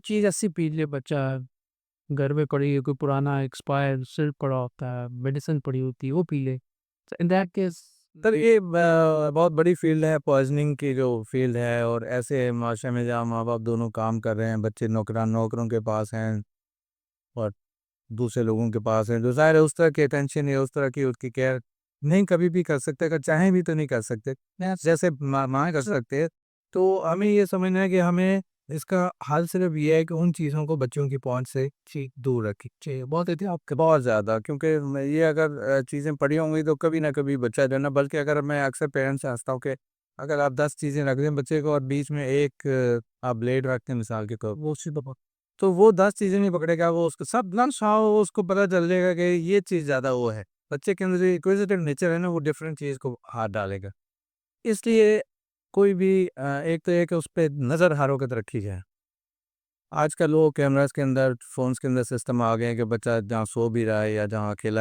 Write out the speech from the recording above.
चीज़ ऐसी पी ले बच्चा, घर में पड़ी है, कोई पुराना एक्सपायर सिरप पड़ा होता है, मेडिसिन पड़ी होती है, वो पी ले। So in that case, sir ये बहुत बड़ी फील्ड है, पॉइजनिंग की जो फील्ड है, और ऐसे माशरे में जहाँ माँ बाप दोनों काम कर रहे हैं, बच्चे नौकरों के पास हैं और दूसरे लोगों के पास हैं, जो ज़ाहिर है उस तरह की अटेंशन या उस तरह की उसकी केयर नहीं कभी भी कर सकते, अगर चाहें भी तो नहीं कर सकते। जैसे माँ कर सकते हैं। तो हमें ये समझना है कि हमें इसका हल सिर्फ ये है कि उन चीज़ों को बच्चों की पहुंच से दूर रखें चाहिए, बहुत एहतियात बहुत ज़्यादा, क्योंकि ये अगर चीज़ें पड़ी होंगी तो कभी ना कभी बच्चा जो है ना, बल्कि अगर मैं अक्सर पेरेंट्स से हंसता हूँ कि अगर आप 10 चीज़ें रख दें बच्चे को और बीच में एक आप ब्लेड रखते हैं मिसाल के तौर, वो उसी दबा तो वो 10 चीज़ें नहीं पकड़ेगा, वो उसको सब ना वो उसको पता चल जाएगा कि ये चीज़ ज़्यादा वो है। बच्चे के अंदर जो एक्विजिटिव नेचर है ना, वो डिफरेंट चीज़ को हाथ डालेगा। इसलिए कोई भी एक तो ये कि उस पे नज़र हर वक़्त रखी जाए। आजकल वो कैमराज़ के अंदर, फ़ोन्स के अंदर सिस्टम आ गए हैं कि बच्चा जहाँ सो भी रहा है या जहाँ अकेला